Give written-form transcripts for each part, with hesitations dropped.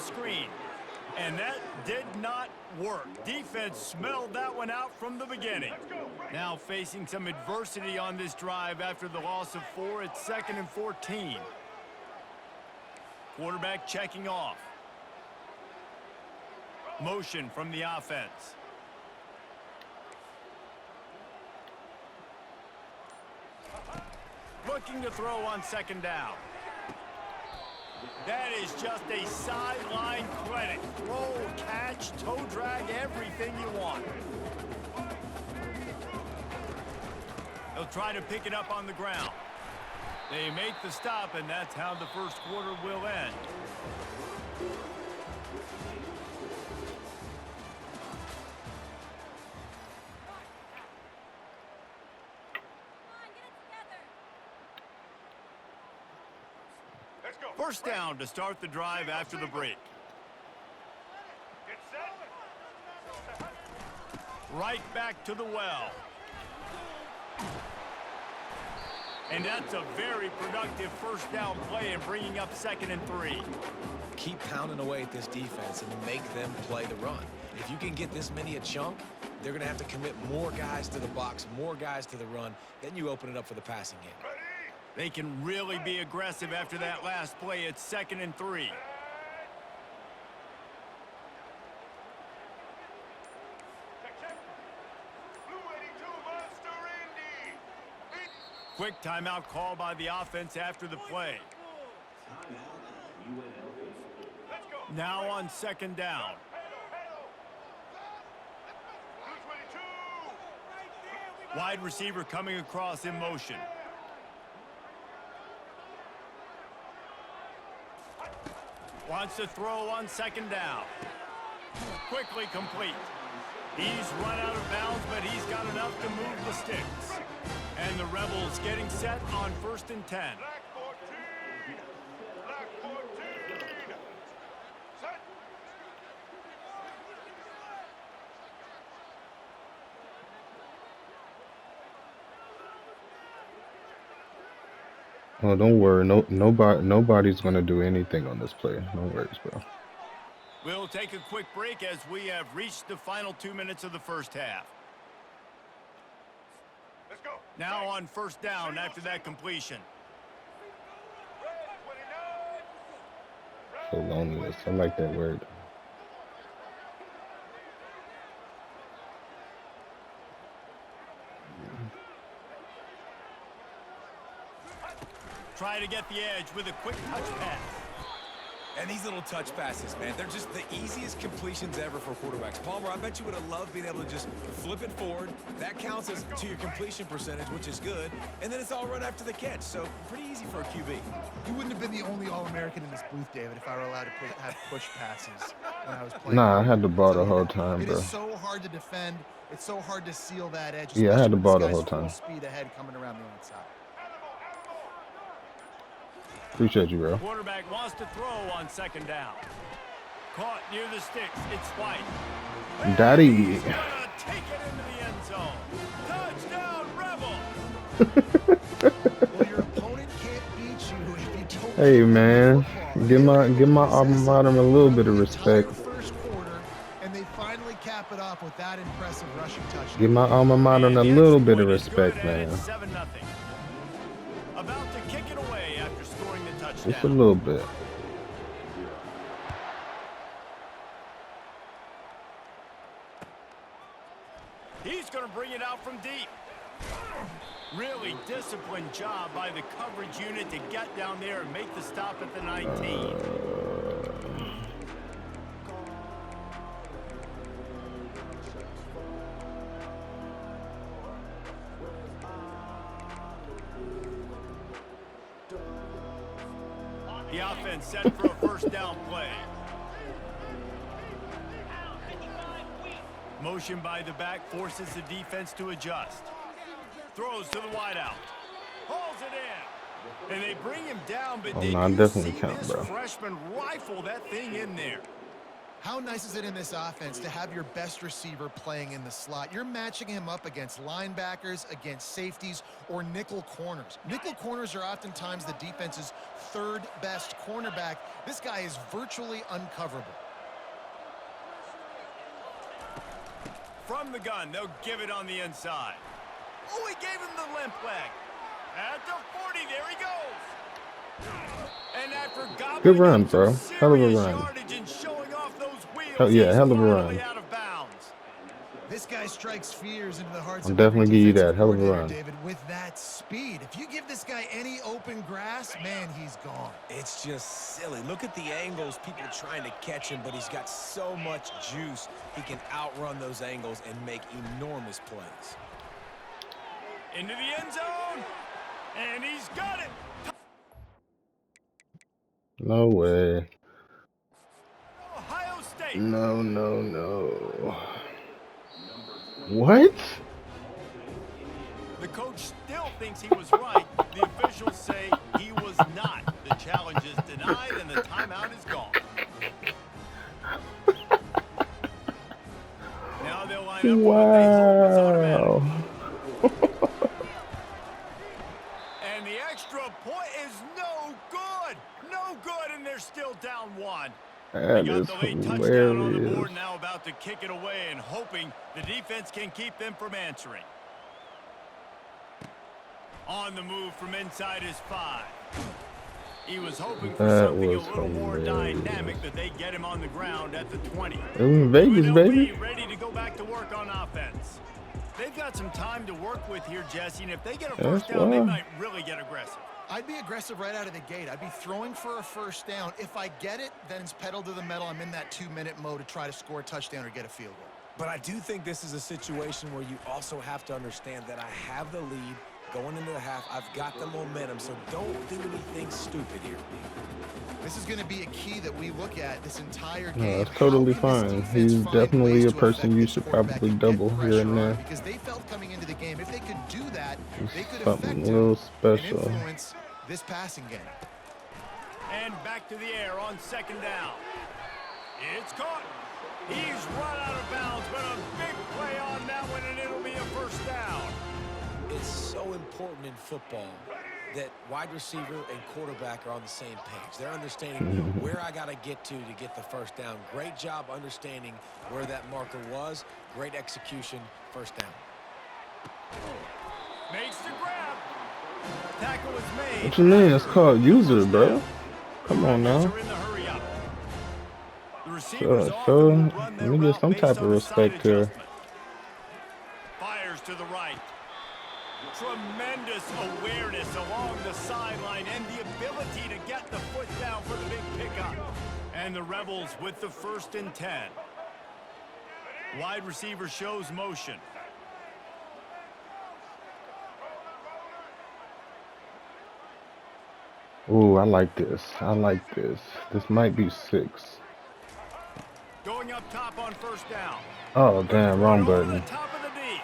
the screen. And that did not work. Defense smelled that one out from the beginning. Now facing some adversity on this drive after the loss of 4. It's 2nd and 14. Quarterback checking off. Motion from the offense. Looking to throw on 2nd down. That is just a sideline clinic. Throw, catch, toe drag, everything you want. They'll try to pick it up on the ground. They make the stop, and that's how the first quarter will end. First down to start the drive after the break. Right back to the well. And that's a very productive first down play and bringing up 2nd and 3. Keep pounding away at this defense and make them play the run. If you can get this many a chunk, they're going to have to commit more guys to the box, more guys to the run. Then you open it up for the passing game. They can really be aggressive after that last play. It's 2nd and 3. Quick timeout call by the offense after the play. Now on 2nd down. Wide receiver coming across in motion. Wants to throw on 2nd down. Quickly complete. He's run out of bounds, but he's got enough to move the sticks. And the Rebels getting set on 1st and 10. Black 14. Black 14. Set. Oh, don't worry. Nobody's gonna do anything on this play. No worries, bro. We'll take a quick break as we have reached the final 2 minutes of the first half. Let's go. Now on 1st down after that completion. So loneliness. I like that word. Try to get the edge with a quick touch pass. And these little touch passes, man, they're just the easiest completions ever for quarterbacks. Palmer, I bet you would have loved being able to just flip it forward. That counts as to your completion percentage, which is good. And then it's all run after the catch, so pretty easy for a QB. You wouldn't have been the only All-American in this booth, David, if I were allowed to have push passes when I was playing. Nah, I had the ball the whole time, bro. It is so hard to defend. It's so hard to seal that edge. Yeah, I had the ball the especially whole when time. this guy's full speed ahead coming around the outside. Appreciate you, bro. Quarterback wants to throw on 2nd down. Caught near the sticks. It's White. Daddy. He's gonna take it into the end zone. Touchdown, Rebels. Well, your opponent can't beat you if you don't. Hey, man. Give my alma mater a little bit of respect. First quarter, and they finally cap it off with that impressive rushing touchdown. Give my alma mater a little bit of respect, man. 7-0. About to kick it away after scoring the touchdown. Just a little bit. He's going to bring it out from deep. Really disciplined job by the coverage unit to get down there and make the stop at the 19. The offense set for a first down play. Motion by the back forces the defense to adjust. Throws to the wideout. Pulls it in. And they bring him down, but Oh, did no, I you definitely see count, this bro. freshman rifle that thing in there? How nice is it in this offense to have your best receiver playing in the slot? You're matching him up against linebackers, against safeties, or nickel corners. Nickel corners are oftentimes the defense's third best cornerback. This guy is virtually uncoverable. From the gun, they'll give it on the inside. Oh, he gave him the limp leg. At the 40, there he goes. And after Good gobbling run, up some bro. Hell of a serious run. yardage and showing off those wheels, Hell yeah, he's hell of a finally run. out of bounds. This guy strikes fears into the hearts I'll of every definitely give you defensive that. Hell of a coordinator, run. David, with that speed. If you give this guy any open grass, man, he's gone. It's just silly. Look at the angles, people trying to catch him, but he's got so much juice. He can outrun those angles and make enormous plays. Into the end zone. And he's got it. No way. Ohio State. No, no, no. What? The coach still thinks he was right. The officials say he was not. The challenge is denied and the timeout is gone. Now they'll line up for what they hope is automatic. And the extra point is no good. No good, and they're still down one. That They got is the late touchdown on the hilarious. board, now about to kick it away and hoping the defense can keep them from answering. On the move from inside his 5. He was hoping for That something a was little more hilarious. dynamic, that they get him on the ground at the 20. It was in Vegas, UNLV baby. ready to go back to work on offense. They've got some time to work with here, Jesse, and if they get a first That's down, they why. might really get aggressive. I'd be aggressive right out of the gate. I'd be throwing for a first down. If I get it, then it's pedal to the metal. I'm in that 2-minute mode to try to score a touchdown or get a field goal. But I do think this is a situation where you also have to understand that I have the lead going into the half. I've got the momentum, so don't do anything stupid here. This is going to be a key that we look at this entire game. No, that's totally How can this fine. defense He's find definitely ways a to person affect you this should quarterback probably and get double here pressure and on there. him? Because they felt coming into the game, if they could do that, they could Something affect a little him special. and influence this passing game. And back to the air on second down. It's caught. He's run out of bounds, but a big play on that one, and it'll be a first down. It's so important in football that wide receiver and quarterback are on the same page. They're understanding where I got to get the first down. Great job understanding where that marker was. Great execution, first down. Makes the grab. Tackle is made. What you mean? It's called user, bro. Come on now. Are in the hurry up. The receivers often So, will run their let me get route some based type on of the side respect here. adjustment. Fires to the right. Tremendous awareness along the sideline and the ability to get the foot down for the big pickup. And the Rebels with the 1st and 10. Wide receiver shows motion. Ooh, I like this. I like this. This might be 6. Going up top on first down. Oh, damn, wrong Over the button. top of the D.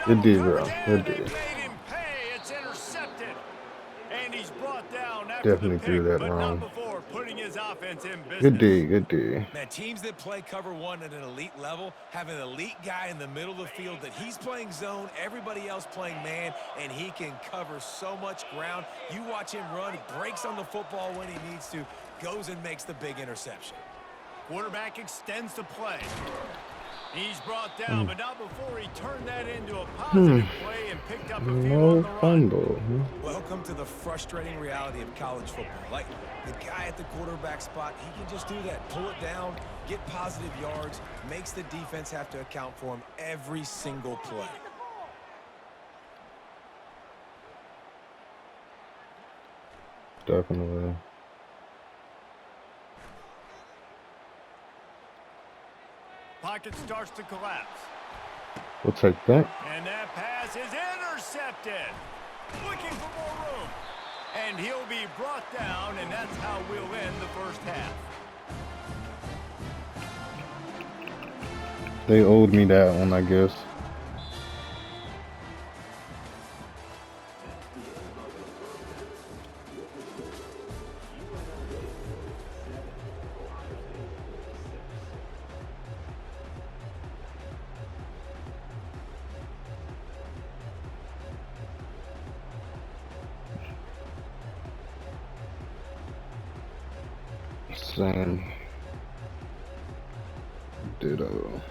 Good D, bro. Good Good D. Made him pay. It's intercepted. And he's brought down after Definitely the threw pick, that but wrong. not before putting his offense in business. Good D, good D. Man, teams that play cover one at an elite level have an elite guy in the middle of the field that he's playing zone, everybody else playing man, and he can cover so much ground. You watch him run, he breaks on the football when he needs to, goes and makes the big interception. Quarterback extends the play. He's brought down, but not before he turned that into a positive play and picked up a few on No the run. fumble. Welcome to the frustrating reality of college football. Like, the guy at the quarterback spot, he can just do that. Pull it down, get positive yards, makes the defense have to account for him every single play. Definitely. Pocket starts to collapse. We'll take that. And that pass is intercepted. Looking for more room. And he'll be brought down, and that's how we'll end the first half. They owed me that one, I guess. Same. Ditto.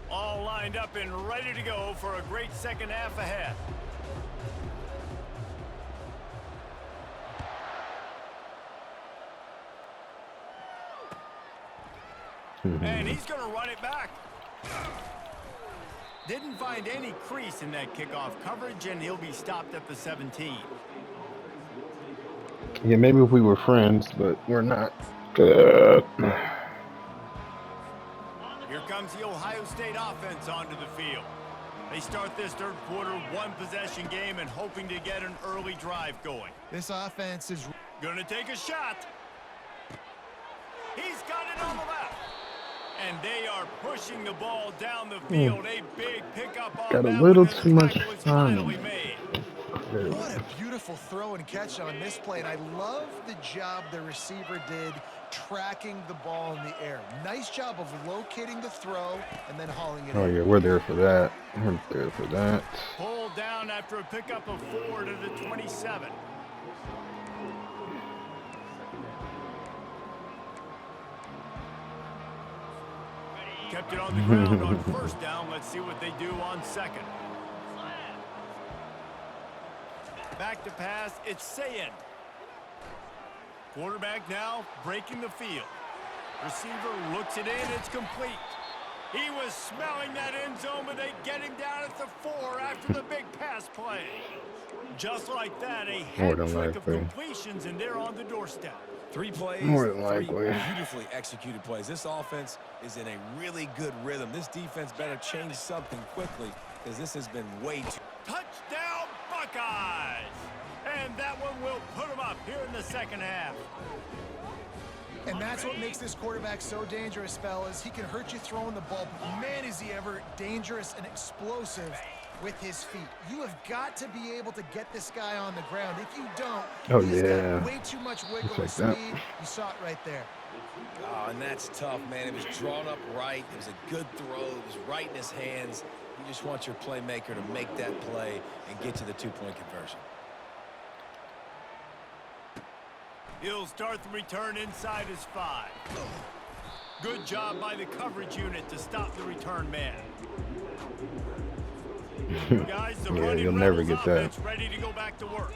All lined up and ready to go for a great second half ahead. And he's going to run it back. Didn't find any crease in that kickoff coverage, and he'll be stopped at the 17. Yeah, maybe if we were friends, but we're not. Good. Here comes the Ohio State offense onto the field. They start this third quarter one-possession game and hoping to get an early drive going. This offense is Going to take a shot. He's got it on the left. And they are pushing the ball down the field. A big pickup on Got a that little one, and too the much tackle is time. finally made. What a beautiful throw and catch on this play. And I love the job the receiver did tracking the ball in the air. Nice job of locating the throw and then hauling it Oh in. yeah, we're there for that. We're there for that. Pulled down after a pickup of 4 to the 27. Kept it on the ground on first down. Let's see what they do on second. Back to pass. It's Sayin. Quarterback now breaking the field. Receiver looks it in. It's complete. He was smelling that end zone, but they get him down at the 4 after the big pass play. Just like that, a More hat than trick of likely. completions, and they're on the doorstep. 3 plays, More than 3 likely. beautifully executed plays. This offense is in a really good rhythm. This defense better change something quickly because this has been way too... Touchdown, Buckeyes! And that one will put them up here in the second half. And that's what makes this quarterback so dangerous, fellas. He can hurt you throwing the ball, but man, is he ever dangerous and explosive with his feet. You have got to be able to get this guy on the ground. If you don't, Oh, he's yeah. got way too much wiggle Just and like speed. that. You saw it right there. Oh, and that's tough, man. It was drawn up right. It was a good throw. It was right in his hands. You just want your playmaker to make that play and get to the 2-point conversion. He'll start the return inside his 5. Good job by the coverage unit to stop the return man. Guys, the Yeah, running you'll never Rebels get that. offense ready to go back to work.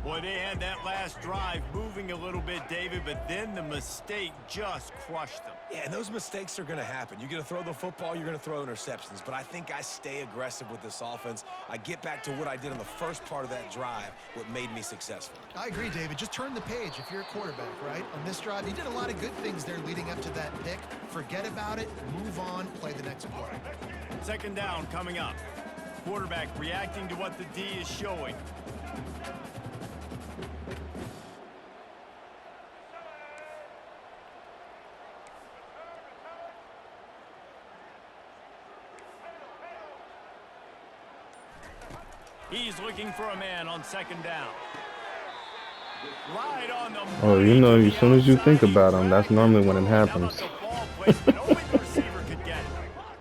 Boy, they had that last drive moving a little bit, David, but then the mistake just crushed them. Yeah, and those mistakes are going to happen. You're going to throw the football, you're going to throw interceptions. But I think I stay aggressive with this offense. I get back to what I did in the first part of that drive, what made me successful. I agree, David. Just turn the page if you're a quarterback, right? On this drive, you did a lot of good things there leading up to that pick. Forget about it, move on, play the next play. Second down coming up. Quarterback reacting to what the D is showing. He's looking for a man on second down. Right on the Oh, you money know, to as the soon as you think outside, about him, that's he's normally when it dragging. How happens. about the ball placement? Only the receiver could get it.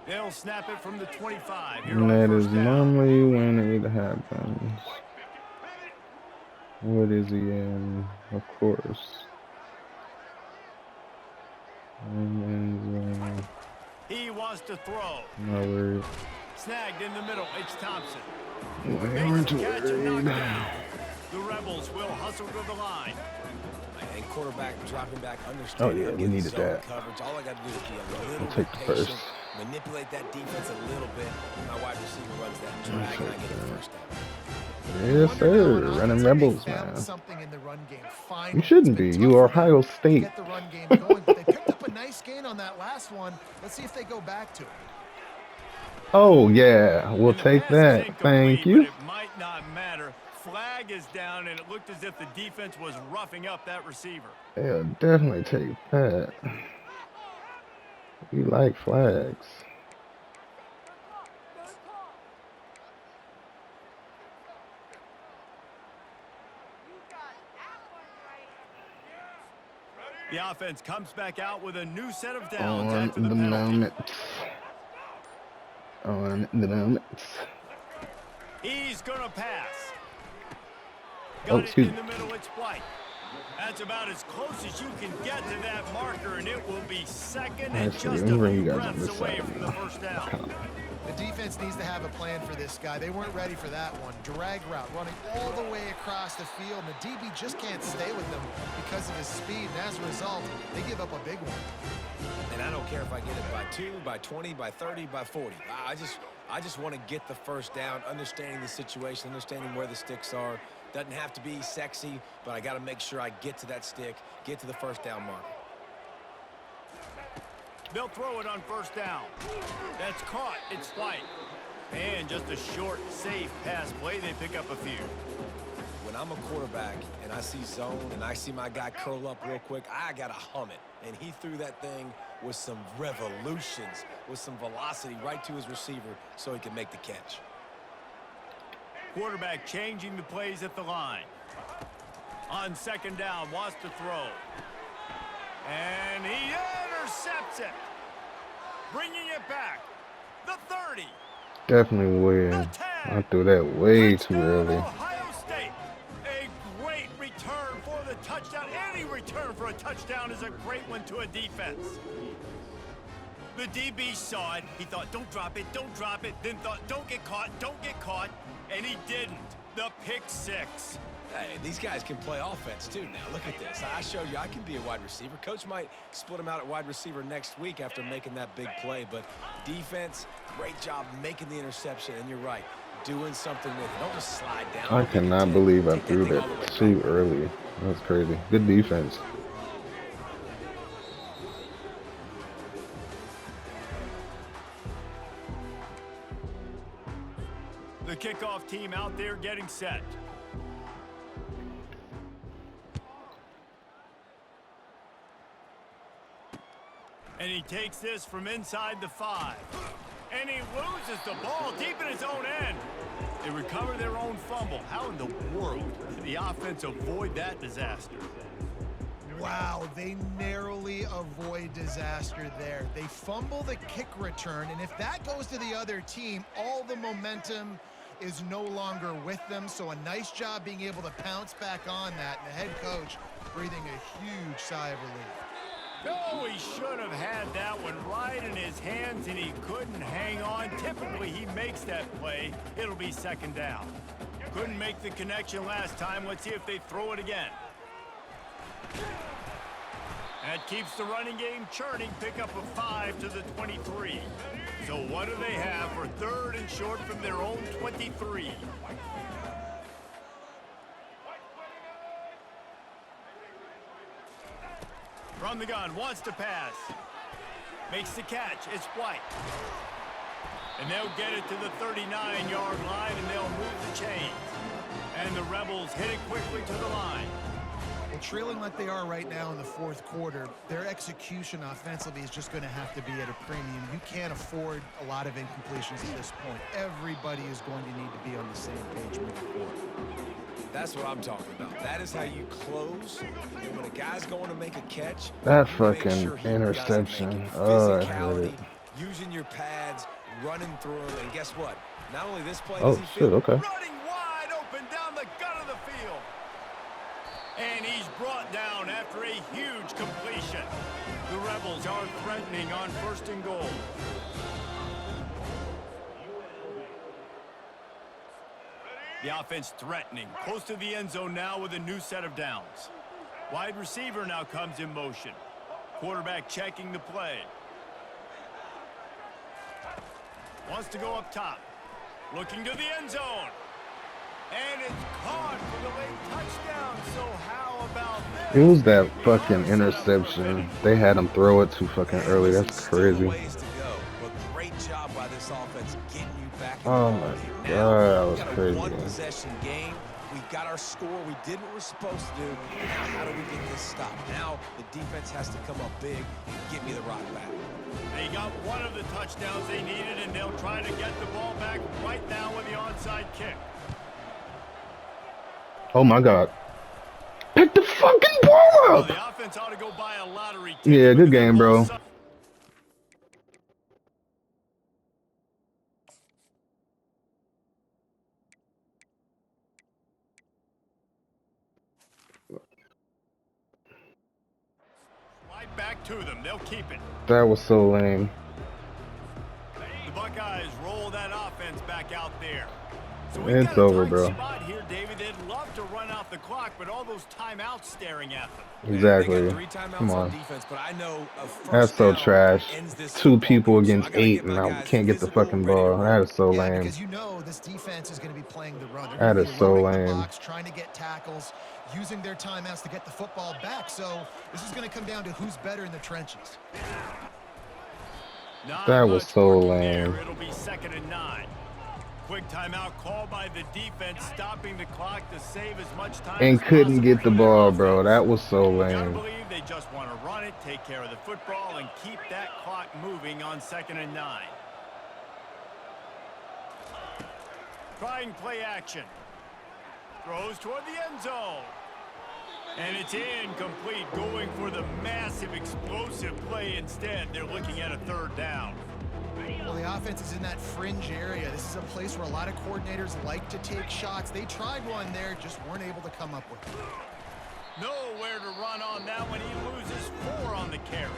They'll snap it from the 25 here And on that first is down. normally when it happens. What is he in? Of course. And He wants to throw. no worries. Snagged in the middle. It's Thompson. We Makes weren't the catch and knocked worried. down. The Rebels will hustle to the line. And quarterback dropping back, Oh, understanding yeah, I'm we getting needed zone that. coverage. All I got to do is be a little We'll bit take the patient, first. manipulate that defense a little bit. My wide receiver runs that drag, and I get the first down. Yes, Wonder now, sir. an Running offense Rebels, found man. something in the run game. Finally. You shouldn't It's been be. tough You for are them Ohio to State. get the run game going, but they picked up a nice gain on that last one. Let's see if they go back to it. Oh, yeah. We'll And the take pass is that. incomplete, Thank but you. it might not matter. Flag is down, and it looked as if the defense was roughing up that receiver. Yeah, definitely take that. We like flags. The offense comes back out with a new set of downs On after the the penalty. moment. On the moment. He's going to pass. Oh, Got it excuse in me. the middle. It's White. That's about as close as you can get to that marker, and it will be second and Let's see. just Let me a bring few you guys on breaths this away side from the first down. now. The defense needs to have a plan for this guy. They weren't ready for that one. Drag route running all the way across the field. And the DB just can't stay with them because of his speed. And as a result, they give up a big one. And I don't care if I get it by 2, by 20, by 30, by 40. I just want to get the first down, understanding the situation, understanding where the sticks are. Doesn't have to be sexy, but I got to make sure I get to that stick, get to the first down mark. They'll throw it on first down. That's caught. It's White. And just a short, safe pass play. They pick up a few. When I'm a quarterback and I see zone and I see my guy curl up real quick, I got to hum it. And he threw that thing with some revolutions, with some velocity right to his receiver so he can make the catch. Quarterback changing the plays at the line. On second down, wants to throw. And he intercepts it. Bringing it back. The 30. Definitely weird. I threw that way too early. Ohio State. A great return for the touchdown. Any return for a touchdown is a great one to a defense. The DB saw it. He thought, don't drop it, don't drop it. Then thought, don't get caught, don't get caught. And he didn't. The pick six. Hey, these guys can play offense, too, now. Look at this. I showed you I can be a wide receiver. Coach might split him out at wide receiver next week after making that big play. But defense, great job making the interception. And you're right, doing something with it. Don't just slide down. I cannot believe I threw that too early. That's crazy. Good defense. The kickoff team out there getting set. And he takes this from inside the 5. And he loses the ball deep in his own end. They recover their own fumble. How in the world did the offense avoid that disaster? Wow, they narrowly avoid disaster there. They fumble the kick return, and if that goes to the other team, all the momentum is no longer with them. So a nice job being able to pounce back on that, and the head coach breathing a huge sigh of relief. No, he should have had that one right in his hands, and he couldn't hang on. Typically, he makes that play. It'll be second down. Couldn't make the connection last time. Let's see if they throw it again. That keeps the running game churning. Pick up a 5 to the 23. So what do they have for third and short from their own 23? From the gun, wants to pass. Makes the catch. It's White. And they'll get it to the 39-yard line, and they'll move the chains. And the Rebels hit it quickly to the line. Well, trailing like they are right now in the fourth quarter, their execution offensively is just going to have to be at a premium. You can't afford a lot of incompletions at this point. Everybody is going to need to be on the same page moving forward. That's what I'm talking about. That is how you close. And when a guy's going to make a catch, That you make fucking sure he interception. doesn't make it. Oh, I hurt it. Using your pads, running through them, and guess what? Not only this play Oh does he shit, feel, okay. Running wide open down the gut of the field. And he's brought down after a huge completion. The Rebels are threatening on first and goal. The offense threatening, close to the end zone now with a new set of downs. Wide receiver now comes in motion. Quarterback checking the play. Wants to go up top. Looking to the end zone. And it's caught for the late touchdown. So how about this? It was that fucking interception. They had him throw it too fucking early. That's Still crazy. ways to go, but great job by this offense getting you back in the Oh ball my game. God, Now, that was we got crazy. a one-possession game. We got our score. We did what we're supposed to do. Now, how do we get this stopped? Now, the defense has to come up big and get me the rock back. They got one of the touchdowns they needed, and they'll try to get the ball back right now with the onside kick. Oh my God. Pick the fucking ball Well, up. the offense ought to go buy a lottery ticket. Yeah, good game, bro. to them. They'll keep it. That was so lame. The Buckeyes roll that offense back out there. So It's over, bro. Spot here, David. They'd love to run out the clock, but all those timeouts staring at them. Exactly. They got 3 timeouts Come on. defense, but I know a first That's so down trash. ends this 2 football people game, so against I gotta 8, get and my I guys can't get the physical, fucking ready to ball. roll. That is so Yeah, lame. because you know this defense is going to be playing the run. They're That going to is be so loading the lame. box, trying to get tackles, using their timeouts to get the football back. So this is going to come down to who's better in the trenches. That was so lame. It'll be 2nd and 9. Quick timeout called by the defense, stopping the clock to save as much time And as couldn't possible get the for their ball, bro. offense. That was so You gotta lame. believe they just want to run it, take care of the football, and keep that clock moving on 2nd and 9. Trying play action. Throws toward the end zone. And it's incomplete, going for the massive explosive play instead. They're looking at a 3rd down. Well, the offense is in that fringe area. This is a place where a lot of coordinators like to take shots. They tried one there, just weren't able to come up with it. Nowhere to run on that one. He loses 4 on the carry.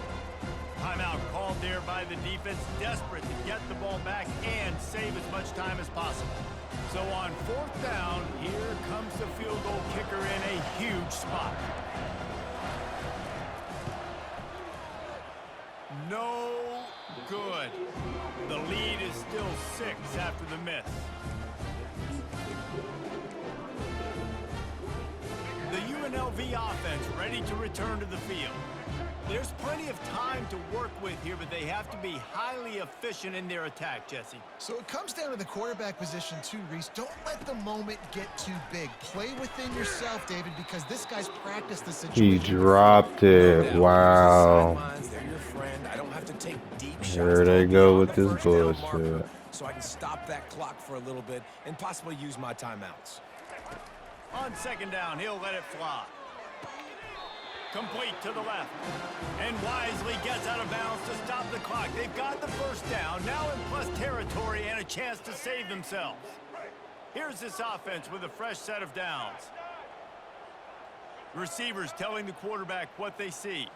Timeout called there by the defense, desperate to get the ball back and save as much time as possible. So on 4th down, here comes the field goal kicker in a huge spot. No good. The lead is still 6 after the miss. The UNLV offense ready to return to the field. There's plenty of time to work with here, but they have to be highly efficient in their attack, Jesse. So it comes down to the quarterback position too, Reese. Don't let the moment get too big. Play within yourself, David, because this guy's practiced the situation. He dropped it. Wow. They're your friend. I don't have to take deep shots. Here they go with beyond the this first down marker, bullshit. so I can stop that clock for a little bit and possibly use my timeouts. On 2nd down, he'll let it fly. Complete to the left. And wisely gets out of bounds to stop the clock. They've got the 1st down, now in plus territory and a chance to save themselves. Here's this offense with a fresh set of downs. Receivers telling the quarterback what they see.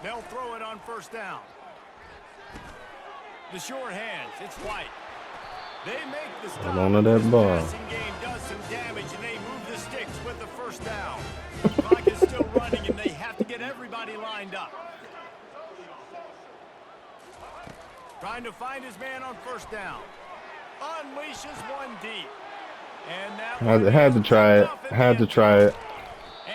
They'll throw it on 1st down. The short hands, it's White. They make the stop. Hold on to that This ball. passing game does some damage, and they move the sticks with the 1st down. The clock is still running, and they have to get everybody lined up. Trying to find his man on 1st down. Unleashes one deep. And that Had to try it. Had to try it.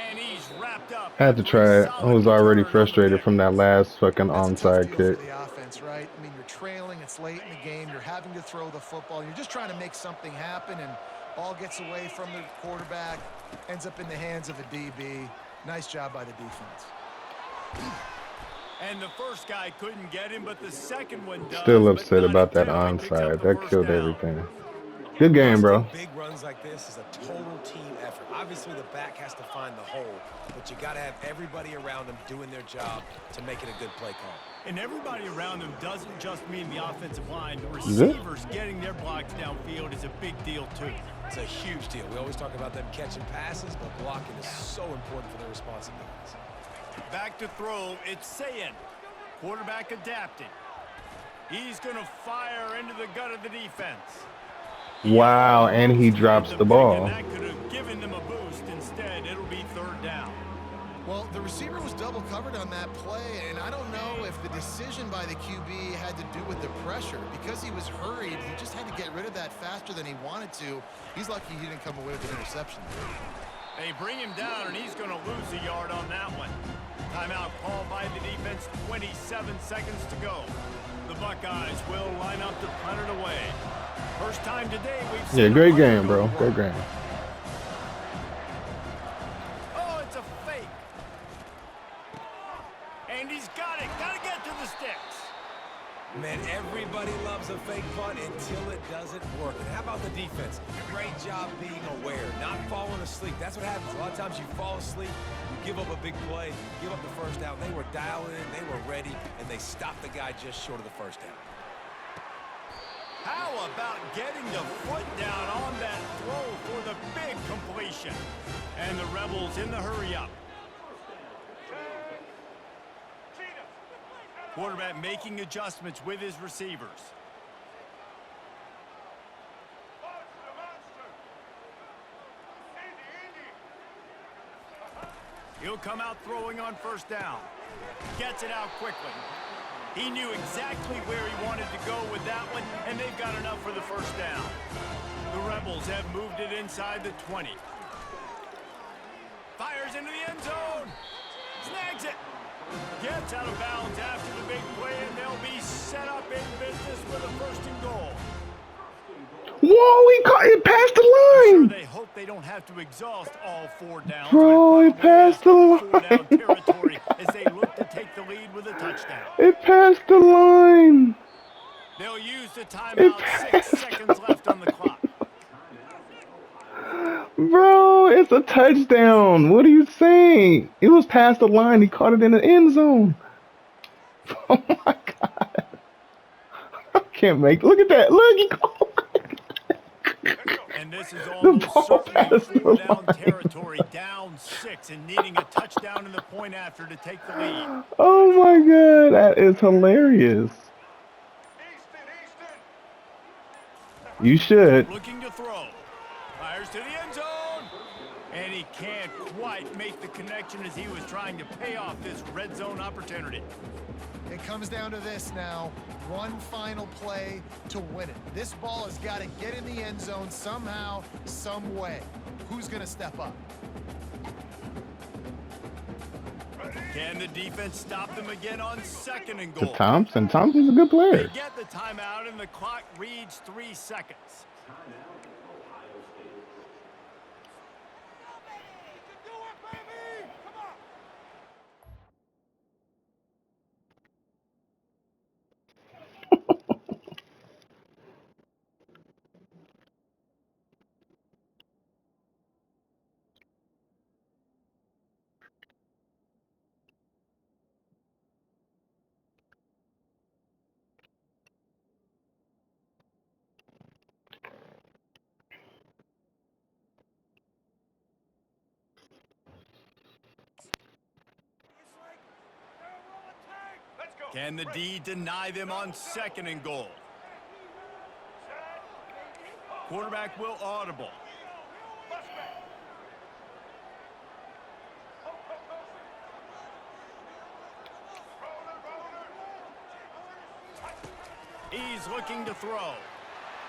And he's wrapped up. Had to try it. I was already frustrated from that last fucking That's a tough onside deal kick. for the offense, right? I mean, you're trailing, it's late in the game, you're having to throw the football, you're just trying to make something happen, and ball gets away from the quarterback, ends up in the hands of a DB. Nice job by the defense. And the first guy couldn't get him, but the second one does. Still but upset not about that until he picks up onside. the That 1st killed down. everything. Good game, bro. Big runs like this is a total team effort. Obviously, the back has to find the hole, but you got to have everybody around them doing their job to make it a good play call. And everybody around them doesn't just mean the offensive line. The Is it? receivers getting their blocks downfield is a big deal, too. It's a huge deal. We always talk about them catching passes, but blocking is so important for their responsibilities. Back to throw, it's Sayin. Quarterback adapting. He's going to fire into the gut of the defense. Wow, and he drops the ball. And that could have given them a boost. Instead, it'll be 3rd down. Well, the receiver was double covered on that play, and I don't know if the decision by the QB had to do with the pressure. Because he was hurried, he just had to get rid of that faster than he wanted to. He's lucky he didn't come away with an interception. They bring him down, and he's going to lose a yard on that one. Timeout called by the defense, 27 seconds to go. The Buckeyes will line up to punt it away. First time today we've seen Yeah, great a game, punter bro. go to Great work. game. Oh, it's a fake. And he's got it. Got to get to the sticks. Man, everybody loves a fake punt until it doesn't work. And how about the defense? Great job being aware, not falling asleep. That's what happens. A lot of times you fall asleep, you give up a big play, give up the 1st down. They were dialed in, they were ready, and they stopped the guy just short of the 1st down. How about getting the foot down on that throw for the big completion? And the Rebels in the hurry-up. Quarterback making adjustments with his receivers. He'll come out throwing on first down. Gets it out quickly. He knew exactly where he wanted to go with that one, and they've got enough for the first down. The Rebels have moved it inside the 20. Fires into the end zone. Snags it. Gets out of bounds after the big play, and they'll be set up in business with a first and goal. Whoa, he caught it past the I'm line. sure they hope they don't have to exhaust all 4 downs. Bro, it passed the line. 4-down territory as they look to take the lead with a touchdown. It passed the line. They'll use the timeout. 6 seconds left on the clock. Bro, it's a touchdown. What are you saying? It was past the line. He caught it in the end zone. Oh my God. I can't make. Look at that. Look, he caught. And this is The almost ball certainly passed the 4-down line. territory, down 6 and needing a touchdown in the point after to take the lead. Oh my God, that is hilarious. You should. Looking to throw. Fires to the end zone. And he can't quite make the connection as he was trying to pay off this red zone opportunity. It comes down to this now. One final play to win it. This ball has got to get in the end zone somehow, some way. Who's going to step up? Can the defense stop them again on second and goal? Thompson's a good They player. get the timeout and the clock reads 3 seconds. Can the D deny them on second and goal? Quarterback will audible. He's looking to throw.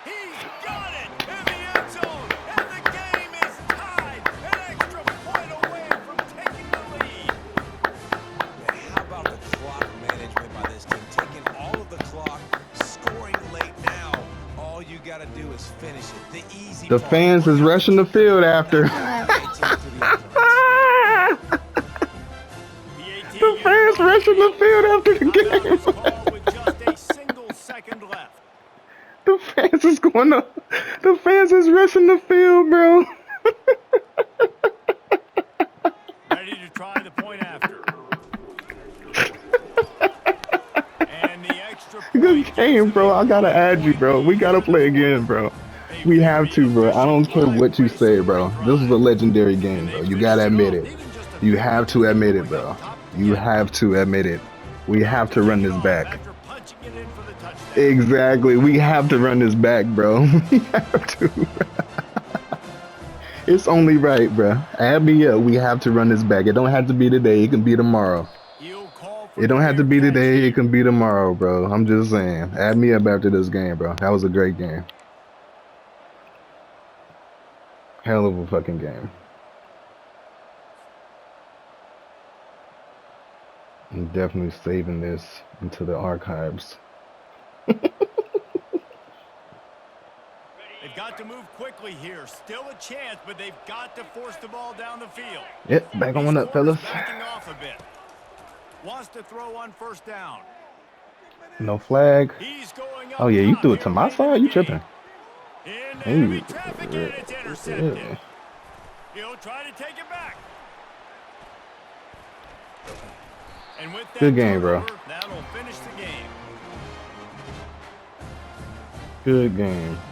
He's got it in the end zone, and the game is tied. An extra point away from taking the lead. Man, how about the clock management by this team? Taking all of the clock, scoring late now. All you got to do is finish it. The easy The part. fans is rushing the field after. The fans rushing the field after the game. With just a single second left. The fans is going up. The fans is rushing the field, bro. Ready to try the point after. And the extra Good point game, bro. I gotta add you, bro. We gotta play again, bro. We have to, bro. I don't care what you say, bro. This is a legendary game, bro. You gotta admit it. You have to admit it, bro. You have to admit it. We have to run this back. after punching it in for the touchdown. Exactly. We have to run this back, bro. We have to. It's only right, bro. Add me up. We have to run this back. It don't have to be today. It can be tomorrow. He'll call for It don't have to be clear catch. today. It can be tomorrow, bro. I'm just saying. Add me up after this game, bro. That was a great game. Hell of a fucking game. I'm definitely saving this into the archives. They've got to move quickly here. Still a chance, but they've got to force the ball down the field. Yep, back on up, These corners fellas. backing off a bit. Wants to throw on first down. No flag. He's going up Oh yeah, you top threw it here to my late in the side? You game. tripping. In Hey, enemy traffic, and it's intercepted. yeah. He'll try to take it back. And with that Good game, bro. turnover, that'll finish the game. Good game.